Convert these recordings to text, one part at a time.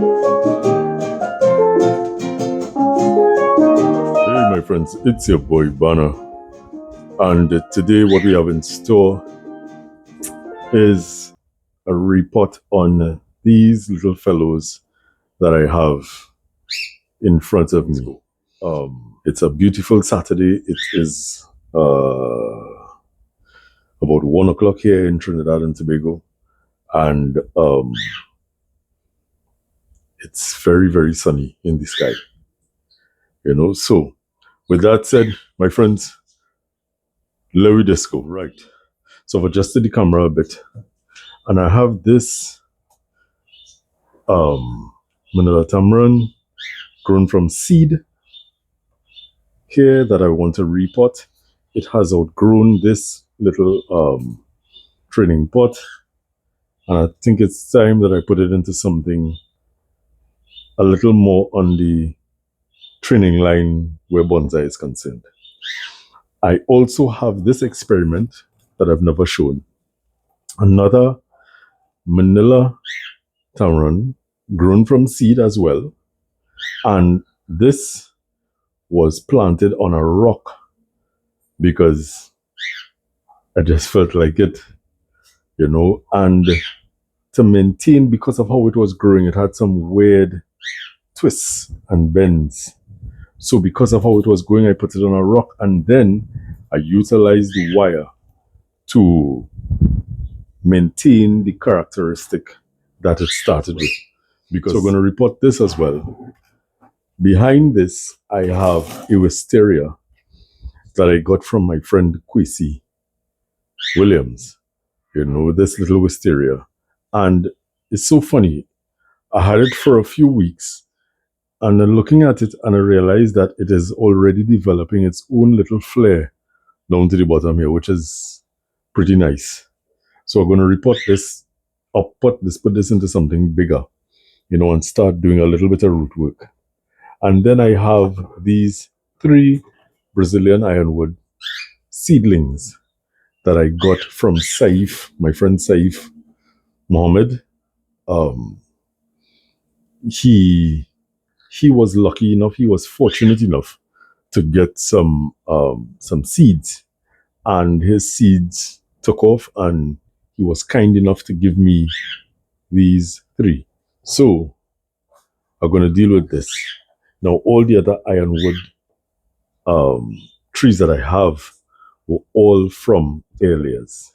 Hey my friends, it's your boy Banner, and today what we have in store is a report on these little fellows that I have in front of me. It's a beautiful Saturday. It is about 1 o'clock here in Trinidad and Tobago, and it's very, very sunny in the sky. So with that said, my friends, Larry Disco, right? So I've adjusted the camera a bit, and I have this Manila Tamarind grown from seed here that I want to repot. It has outgrown this little training pot, and I think it's time that I put it into something a little more on the training line where bonsai is concerned. I also have this experiment that I've never shown. Another Manila Tamarind grown from seed as well, and this was planted on a rock because I just felt like it, and to maintain, because of how it was growing, it had some weird twists and bends. So because of how it was going, I put it on a rock, and then I utilized the wire to maintain the characteristic that it started with. Because we're going to report this as well. Behind this, I have a Wisteria that I got from my friend Kwesi Williams. This little Wisteria. And it's so funny. I had it for a few weeks, and then looking at it, and I realized that it is already developing its own little flare down to the bottom here, which is pretty nice. So I'm going to report this up, put this into something bigger, and start doing a little bit of root work. And then I have these 3 Brazilian Ironwood seedlings that I got from Saif, my friend Saif Mohammed. He was lucky enough, he was fortunate enough to get some seeds, and his seeds took off, and he was kind enough to give me these 3. So I'm going to deal with this. Now, all the other ironwood trees that I have were all from earliers,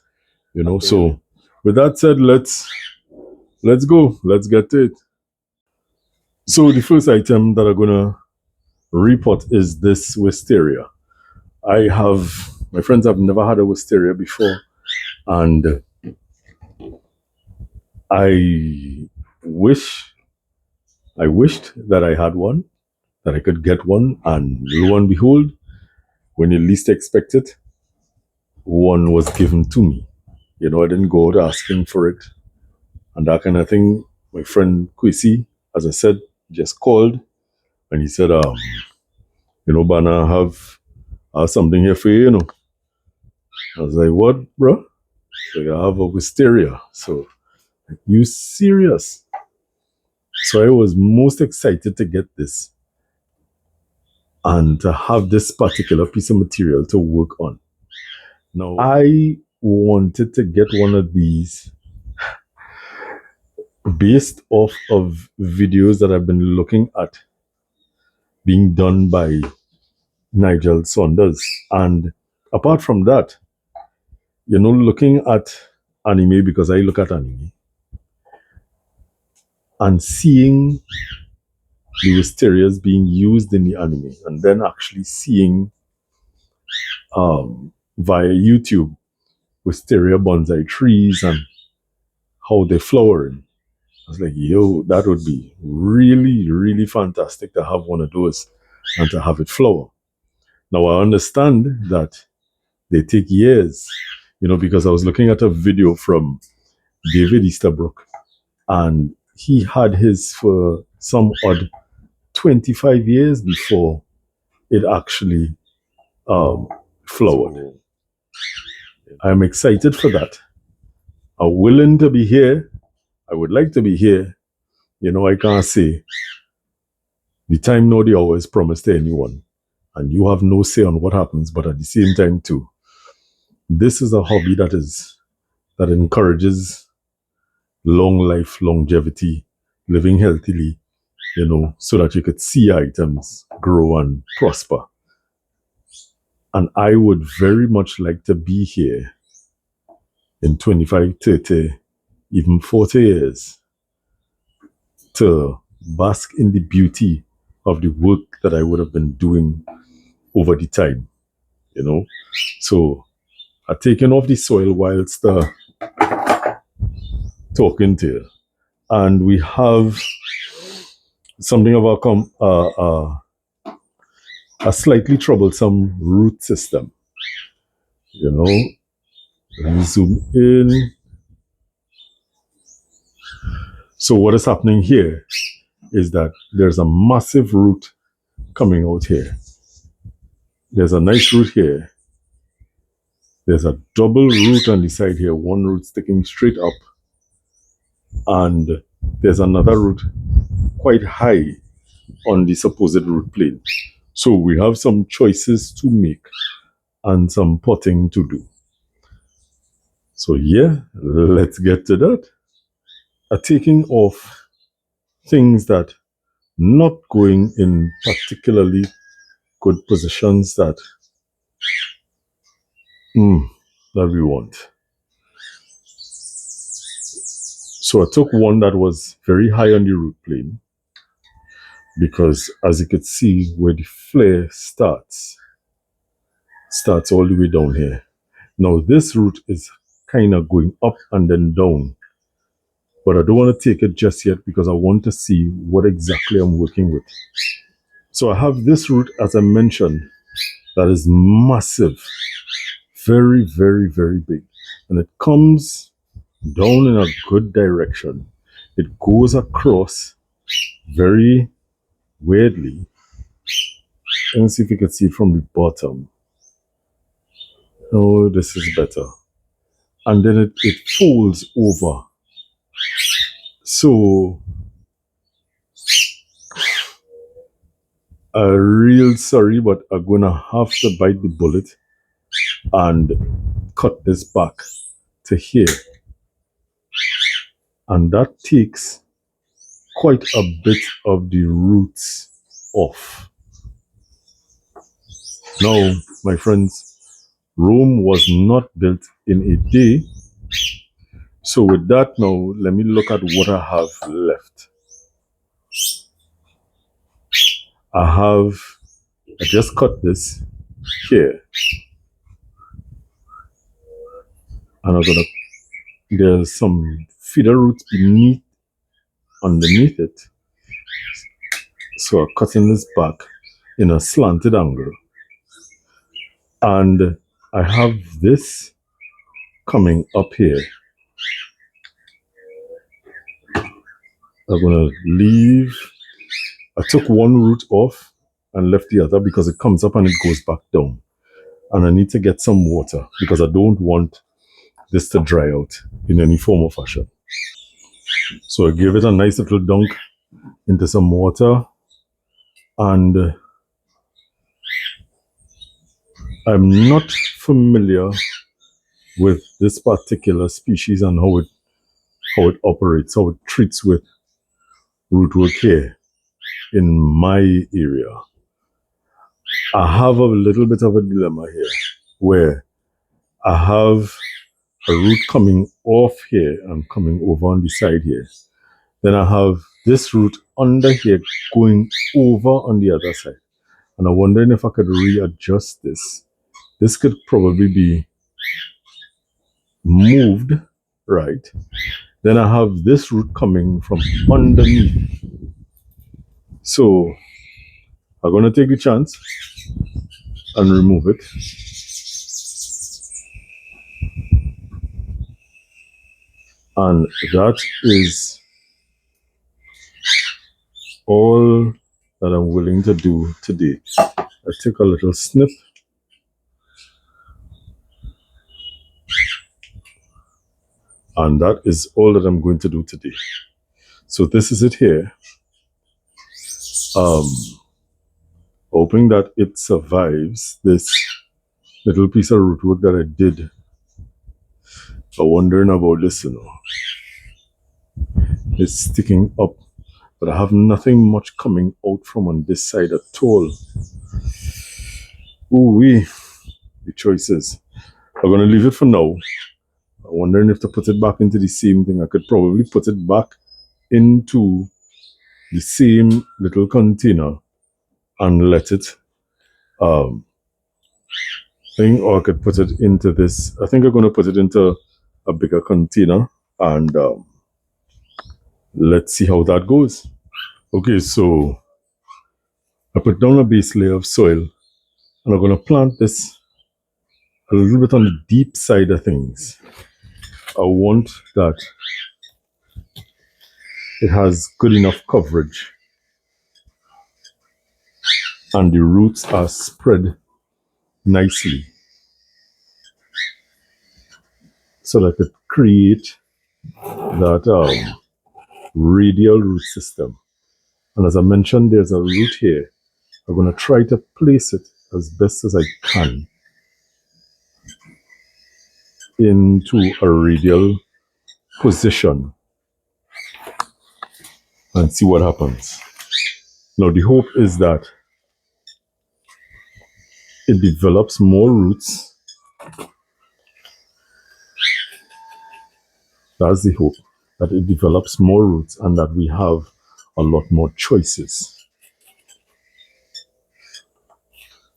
So with that said, let's go. Let's get to it. So the first item that I'm gonna repot is this Wisteria. My friends have never had a Wisteria before, and I wished that I had one, that I could get one, and lo and behold, when you least expect it, one was given to me. I didn't go out asking for it and that kind of thing. My friend Kwesi, as I said, just called, and he said, Bana, I have something here for you, I was like, what, bro? Like, I have a Wisteria. So, you serious? So I was most excited to get this and to have this particular piece of material to work on. Now, I wanted to get one of these based off of videos that I've been looking at being done by Nigel Saunders. And apart from that, looking at anime, because I look at anime, and seeing the Wisterias being used in the anime, and then actually seeing via YouTube Wisteria bonsai trees and how they're flowering. I was like, yo, that would be really, really fantastic to have one of those and to have it flower. Now, I understand that they take years, because I was looking at a video from David Easterbrook, and he had his for some odd 25 years before it actually flowered. I'm excited for that. I'm willing to be here. I would like to be here, I can't say the time nor the hour is promised to anyone, and you have no say on what happens. But at the same time, too, this is a hobby that encourages long life, longevity, living healthily, so that you could see items grow and prosper. And I would very much like to be here in 25, 30, even 40 years to bask in the beauty of the work that I would have been doing over the time, So I've taken off the soil whilst talking to you. And we have something of a slightly troublesome root system. Let me zoom in. So what is happening here is that there's a massive root coming out here. There's a nice root here. There's a double root on the side here, one root sticking straight up. And there's another root quite high on the supposed root plane. So we have some choices to make and some potting to do. So yeah, let's get to that. Taking off things that not going in particularly good positions that we want. So I took one that was very high on the root plane because, as you could see, where the flare starts all the way down here. Now this root is kind of going up and then down, but I don't want to take it just yet because I want to see what exactly I'm working with. So I have this root, as I mentioned, that is massive, very, very, very big, and it comes down in a good direction. It goes across very weirdly. Let's see if you can see it from the bottom. Oh, this is better. And then it folds over. So I'm real sorry, but I'm gonna have to bite the bullet and cut this back to here. And that takes quite a bit of the roots off. Now, my friends, Rome was not built in a day. So with that now, let me look at what I have left. I just cut this here. And there's some feeder roots underneath it. So I'm cutting this back in a slanted angle. And I have this coming up here. I'm gonna I took one root off and left the other because it comes up and it goes back down. And I need to get some water because I don't want this to dry out in any form or fashion. So I gave it a nice little dunk into some water, and I'm not familiar with this particular species and how it operates, how it treats with rootwork here in my area. I have a little bit of a dilemma here where I have a root coming off here and coming over on the side here. Then I have this root under here going over on the other side. And I'm wondering if I could readjust this. This could probably be moved, right? Then I have this root coming from underneath. So I'm going to take the chance and remove it. And that is all that I'm willing to do today. I take a little snip. And that is all that I'm going to do today. So this is it here. Hoping that it survives this little piece of root work that I did. I'm wondering about this, It's sticking up, but I have nothing much coming out from on this side at all. Ooh-wee, the choices. I'm gonna leave it for now. I'm wondering if to put it back into the same thing. I could probably put it back into the same little container and let it thing, or I could put it into this. I think I'm going to put it into a bigger container and let's see how that goes. Okay, so I put down a base layer of soil and I'm going to plant this a little bit on the deep side of things. I want that it has good enough coverage and the roots are spread nicely so that I could create that radial root system. And as I mentioned, there's a root here. I'm going to try to place it as best as I can into a radial position and see what happens. Now the hope is that it develops more roots. That's the hope, that it develops more roots and that we have a lot more choices.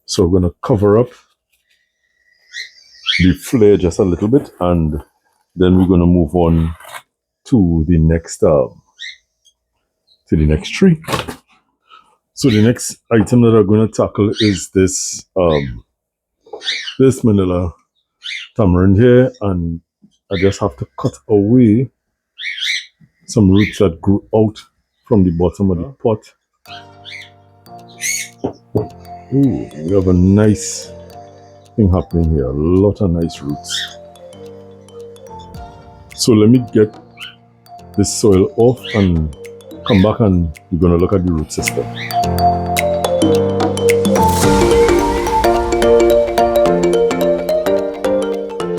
So we're going to cover up the flare just a little bit and then we're going to move on to the next tree. So the next item that I'm going to tackle is this this Manila Tamarind here, and I just have to cut away some roots that grew out from the bottom of the pot. Ooh, we have a nice thing happening here, a lot of nice roots. So let me get this soil off and come back and we're going to look at the root system.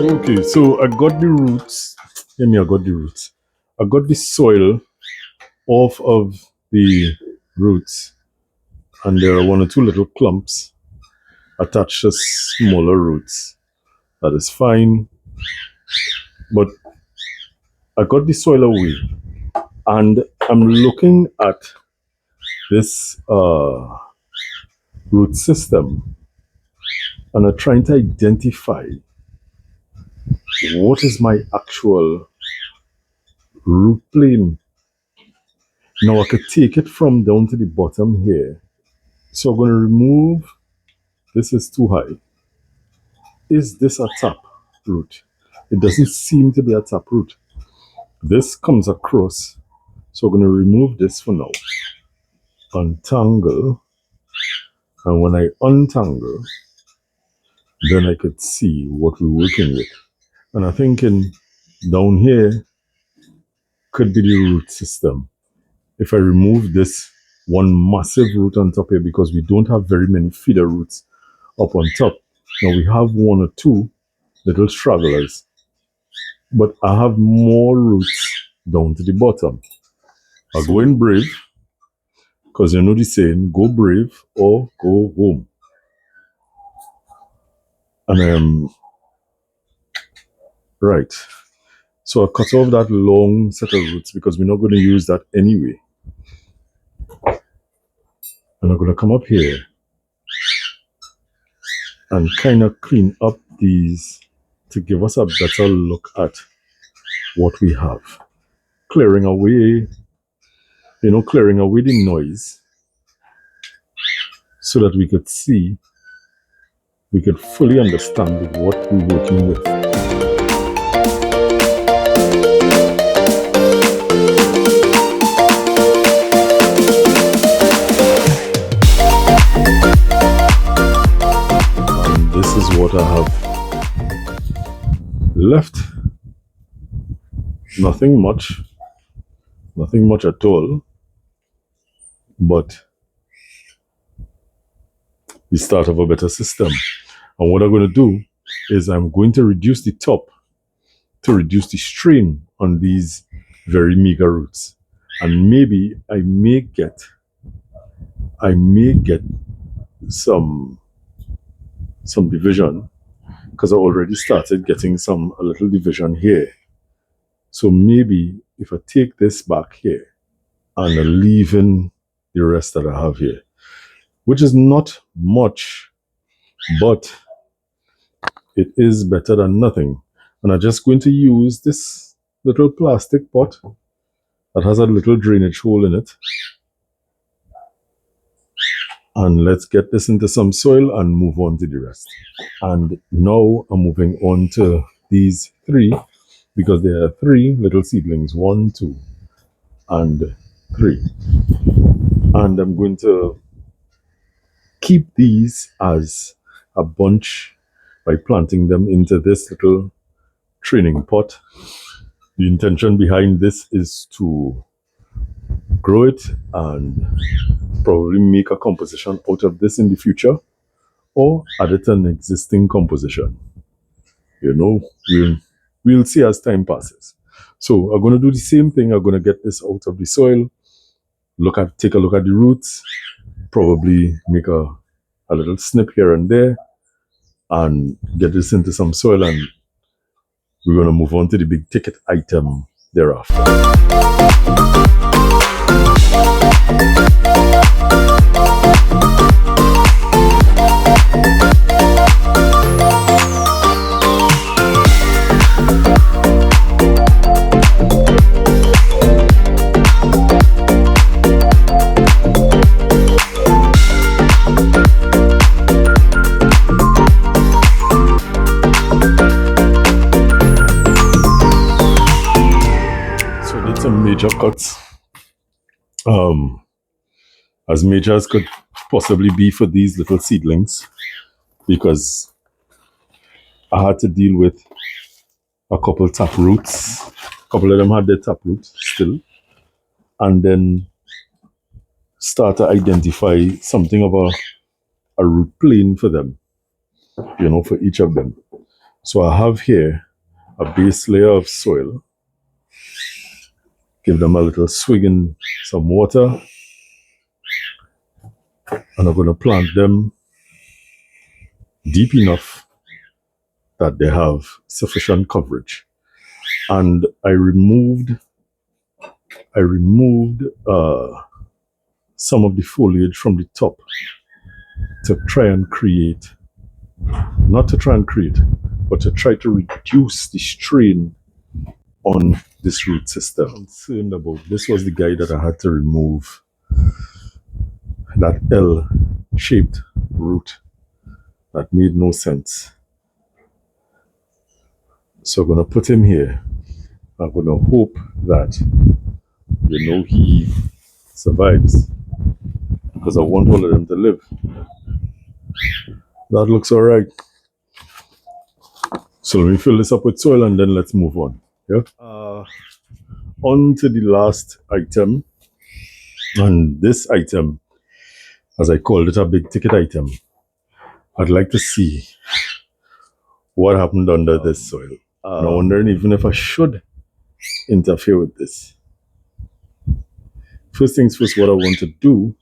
Okay, so I got the roots. I got the soil off of the roots, and there are one or two little clumps attached to smaller roots. That is fine, but I got the soil away, and I'm looking at this root system, and I'm trying to identify what is my actual root plane. Now I could take it from down to the bottom here. So I'm going to remove, this is too high. Is this a tap root? It doesn't seem to be a tap root. This comes across. So I'm going to remove this for now. Untangle. And when I untangle, then I could see what we're working with. And I'm thinking down here could be the root system. If I remove this one massive root on top here, because we don't have very many feeder roots up on top. Now we have one or two little stragglers, but I have more roots down to the bottom. I'll go in brave, because you know the saying, go brave or go home. And right. So I cut off that long set of roots because we're not going to use that anyway. And I'm going to come up here and kind of clean up these to give us a better look at what we have. Clearing away the noise so that we could see, we could fully understand what we're working with. And this is what I have left. Nothing much. Nothing much at all, but the start of a better system. And what I'm going to do is I'm going to reduce the top to reduce the strain on these very meager roots. And maybe I may get some division, because I already started getting a little division here. So maybe if I take this back here and I leave in the rest that I have here, which is not much, but it is better than nothing. And I'm just going to use this little plastic pot that has a little drainage hole in it. And let's get this into some soil and move on to the rest. And now I'm moving on to these three, because there are three little seedlings, 1, 2, and 3. And I'm going to keep these as a bunch by planting them into this little training pot. The intention behind this is to grow it and probably make a composition out of this in the future, or add it an existing composition. You know, we'll see as time passes. So I'm going to do the same thing. I'm going to get this out of the soil, take a look at the roots, probably make a little snip here and there, and get this into some soil, and we're going to move on to the big ticket item thereafter. Major cuts, as major as could possibly be for these little seedlings, because I had to deal with a couple tap roots. A couple of them had their tap roots still, and then start to identify something of a root plane for them, you know, for each of them. So I have here a base layer of soil. Give them a little swig in some water, and I'm going to plant them deep enough that they have sufficient coverage. And I removed some of the foliage from the top to try and create, not to try and create, but to try to reduce the strain on this root system. I'm concerned about this was the guy that I had to remove, that L-shaped root that made no sense. So I'm going to put him here. I'm going to hope that, you know, he survives, because I want all of them to live. That looks all right. So let me fill this up with soil and then let's move on. Yeah. On to the last item, and this item, as I called it, a big ticket item. I'd like to see what happened under this soil. And I'm wondering even if I should interfere with this. First things first, what I want to do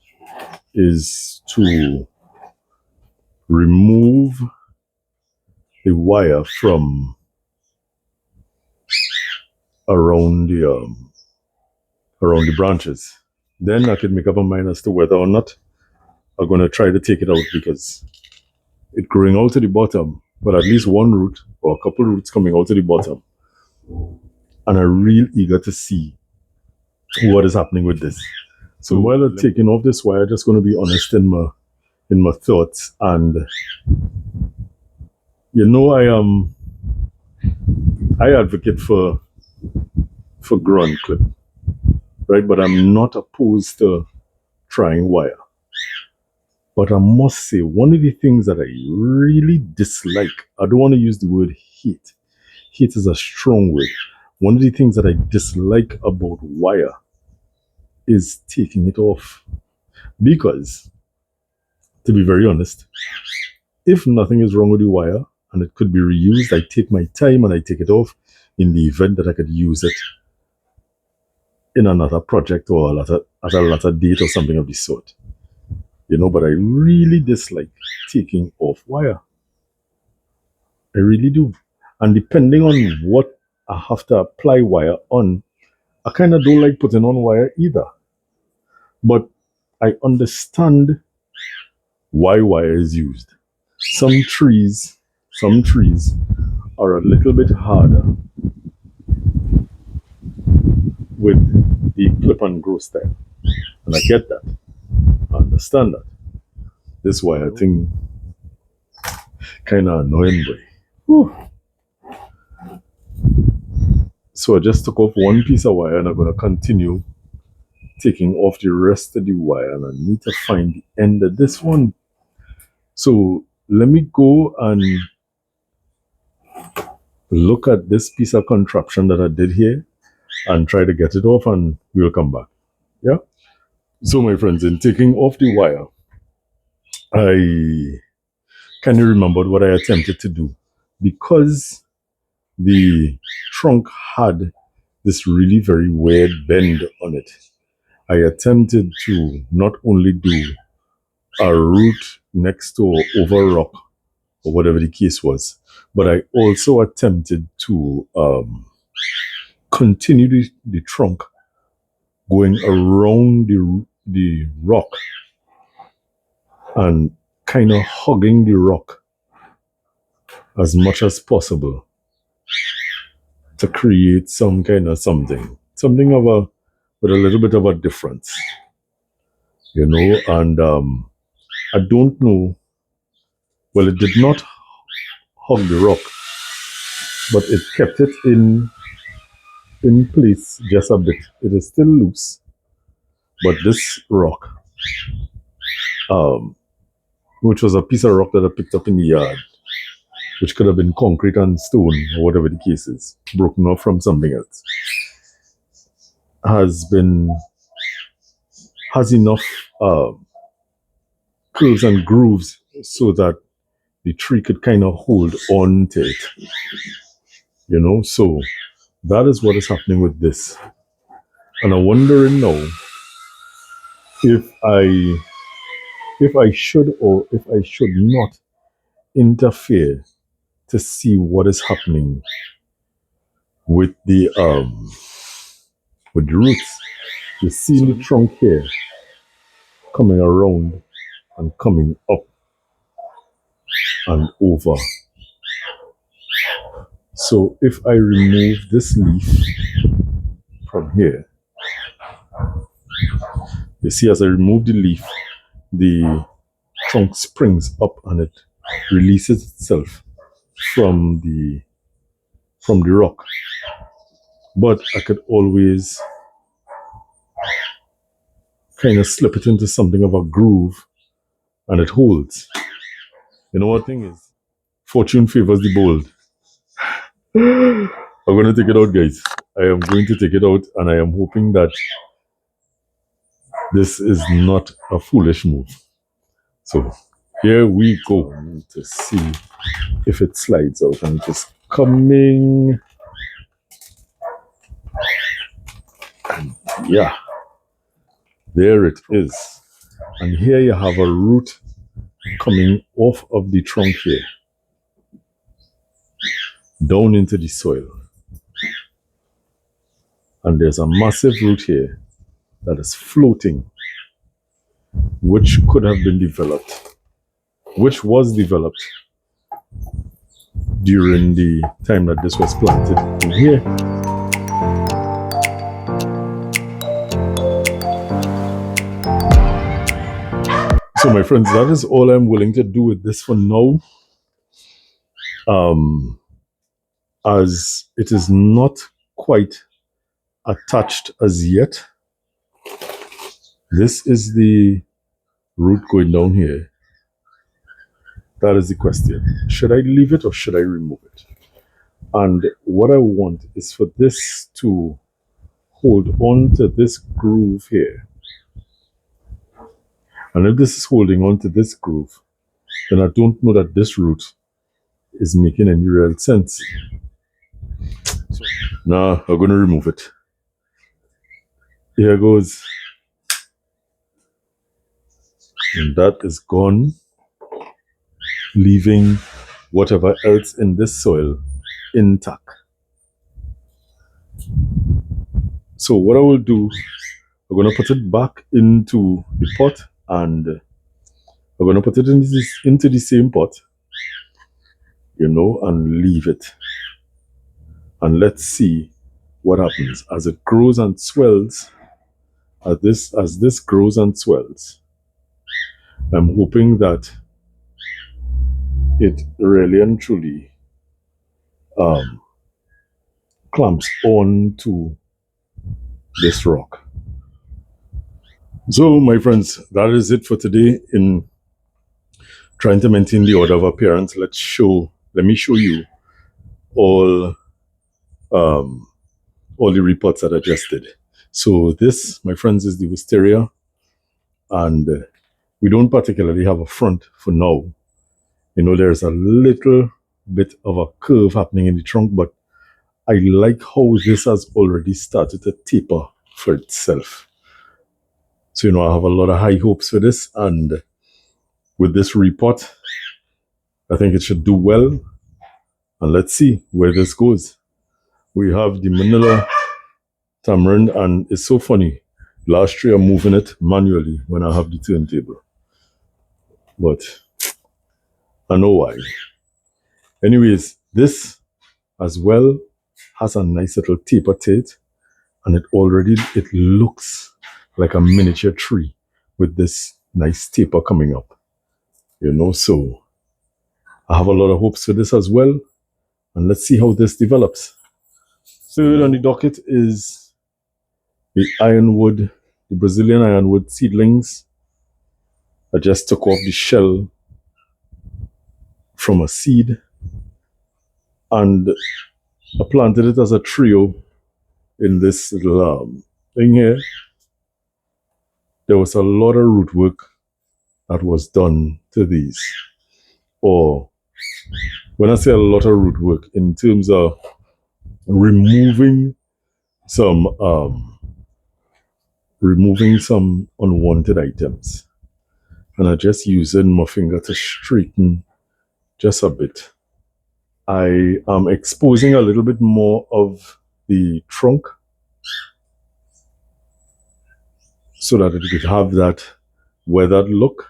is to remove the wire from around the branches. Then I could make up my mind as to whether or not I'm going to try to take it out, because it's growing out to the bottom, but at least one root or a couple roots coming out to the bottom. And I'm real eager to see what is happening with this. So while I'm taking off this wire, I'm just going to be honest in my thoughts. And you know, I advocate for ground clip, right? But I'm not opposed to trying wire. But I must say, one of the things that I really dislike, I don't want to use the word hate. Hate is a strong word. One of the things that I dislike about wire is taking it off. Because, to be very honest, if nothing is wrong with the wire and it could be reused, I take my time and I take it off in the event that I could use it in another project or at a later date or something of the sort. But I really dislike taking off wire. I really do. And depending on what I have to apply wire on, I kind of don't like putting on wire either. But I understand why wire is used. Some trees are a little bit harder with the clip and grow style. And I get that. I understand that. This wire thing kind of annoying, boy. Whew. So I just took off one piece of wire and I'm going to continue taking off the rest of the wire, and I need to find the end of this one. So let me go and look at this piece of contraption that I did here and try to get it off, and we'll come back. Yeah. So my friends, in taking off the wire, I kind of remembered what I attempted to do. Because the trunk had this really very weird bend on it, I attempted to not only do a root next to over rock or whatever the case was, but I also attempted to continue the trunk going around the rock and kind of hugging the rock as much as possible to create some kind of something with a little bit of a difference, and I don't know, well, it did not hug the rock, but it kept it in place just a bit. It is still loose, but this rock, which was a piece of rock that I picked up in the yard, which could have been concrete and stone or whatever the case is, broken off from something else, has enough curves and grooves so that the tree could kind of hold on to it. So that is what is happening with this. And I'm wondering now if I should or if I should not interfere to see what is happening with the roots. You see the trunk here coming around and coming up and over. So if I remove this leaf from here, you see, as I remove the leaf, the trunk springs up and it releases itself from the rock. But I could always kind of slip it into something of a groove and it holds. You know what thing is? Fortune favors the bold. I'm going to take it out, guys. I am going to take it out, and I am hoping that this is not a foolish move. So here we go to see if it slides out, and it is coming. And yeah, there it is. And here you have a root coming off of the trunk here, down into the soil. And there's a massive root here that is floating, which could have been developed, which was developed during the time that this was planted in here. So my friends, that is all I'm willing to do with this for now. As it is not quite attached as yet. This is the root going down here. That is the question. Should I leave it or should I remove it? And what I want is for this to hold on to this groove here. And if this is holding on to this groove, then I don't know that this root is making any real sense. So now I'm going to remove it. Here goes. And that is gone, leaving whatever else in this soil intact. So what I will do, I'm going to put it back into the pot, and I'm going to put it into the same pot, and leave it. And let's see what happens as it grows and swells. As this grows and swells, I'm hoping that it really and truly clamps on to this rock. So, my friends, that is it for today in trying to maintain the order of appearance. Let me show you all the reports that I just did. So this, my friends, is the Wisteria, and we don't particularly have a front for now. There's a little bit of a curve happening in the trunk, but I like how this has already started to taper for itself. So, I have a lot of high hopes for this, and with this repot, I think it should do well. And let's see where this goes. We have the Manila Tamarind, and it's so funny. Last year I'm moving it manually when I have the turntable. But I know why. Anyways, this as well has a nice little taper to it, and it looks like a miniature tree with this nice taper coming up. So I have a lot of hopes for this as well, and let's see how this develops. Third on the docket is the ironwood, the Brazilian ironwood seedlings. I just took off the shell from a seed, and I planted it as a trio in this little thing here. There was a lot of root work that was done to these. Or when I say a lot of root work, in terms of removing some unwanted items. And I just using my finger to straighten just a bit. I am exposing a little bit more of the trunk so that it could have that weathered look.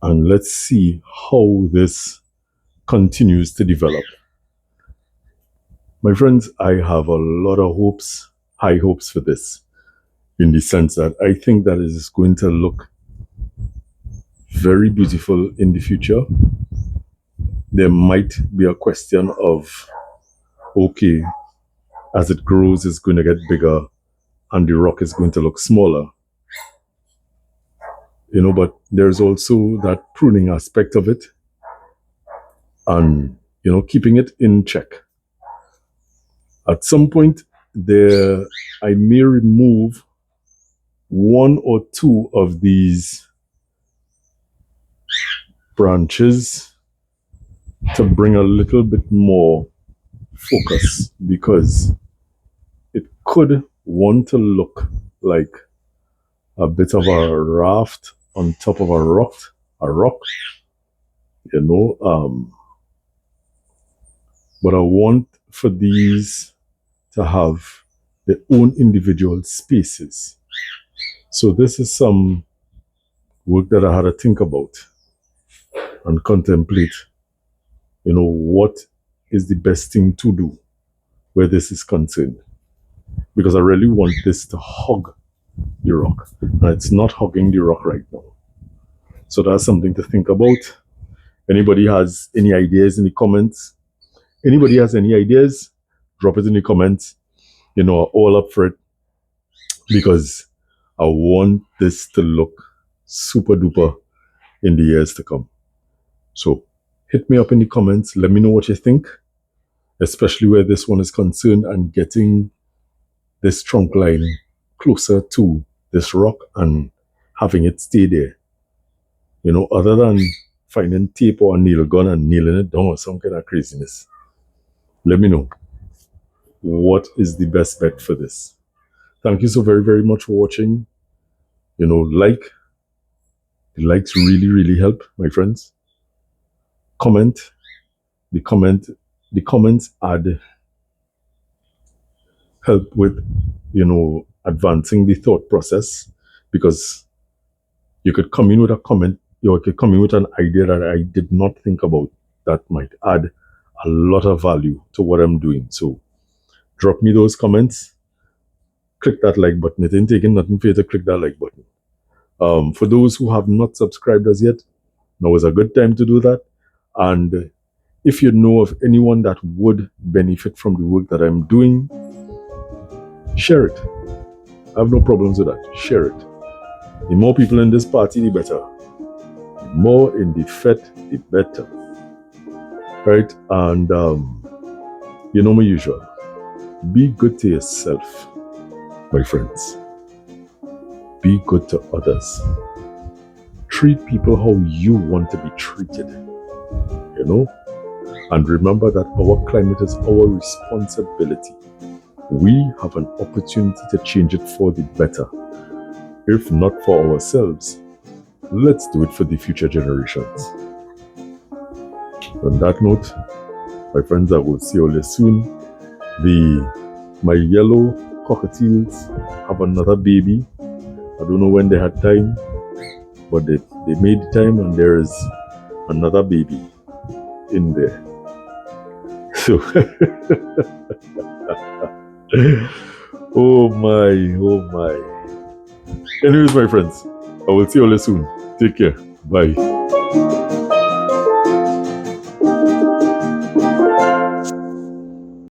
And let's see how this continues to develop. My friends, I have a lot of hopes, high hopes for this, in the sense that I think that it is going to look very beautiful in the future. There might be a question of, okay, as it grows, it's going to get bigger and the rock is going to look smaller. But there's also that pruning aspect of it and, keeping it in check. At some point there, I may remove one or two of these branches to bring a little bit more focus, because it could want to look like a bit of a raft on top of a rock, but I want for these to have their own individual spaces. So this is some work that I had to think about and contemplate, what is the best thing to do where this is concerned. Because I really want this to hug the rock. And it's not hugging the rock right now. So that's something to think about. Anybody has any ideas in the comments? Anybody has any ideas? Drop it in the comments. All up for it. Because I want this to look super duper in the years to come. So hit me up in the comments. Let me know what you think. especially where this one is concerned, and getting this trunk line closer to this rock and having it stay there. Other than finding tape or a nail gun and nailing it down or some kind of craziness. Let me know what is the best bet for this. Thank you so very, very much for watching. The likes really, really help, my friends. Comment. The comments add help with, advancing the thought process, because you could come in with a comment, you could come in with an idea that I did not think about that might add a lot of value to what I'm doing. So drop me those comments. Click that like button. It ain't taking nothing for you to click that like button. For those who have not subscribed as yet, now is a good time to do that. And if you know of anyone that would benefit from the work that I'm doing, share it. I have no problems with that. Share it. The more people in this party, the better. The more in the fete, the better. Right? And my usual. Be good to yourself, my friends. Be good to others. Treat people how you want to be treated. And remember that our climate is our responsibility. We have an opportunity to change it for the better. If not for ourselves, let's do it for the future generations. On that note, my friends, I will see you all soon. My yellow cockatiels have another baby. I don't know when they had time, but they made time, and there is another baby in there. So, oh my. Anyways, my friends, I will see you all soon. Take care. Bye.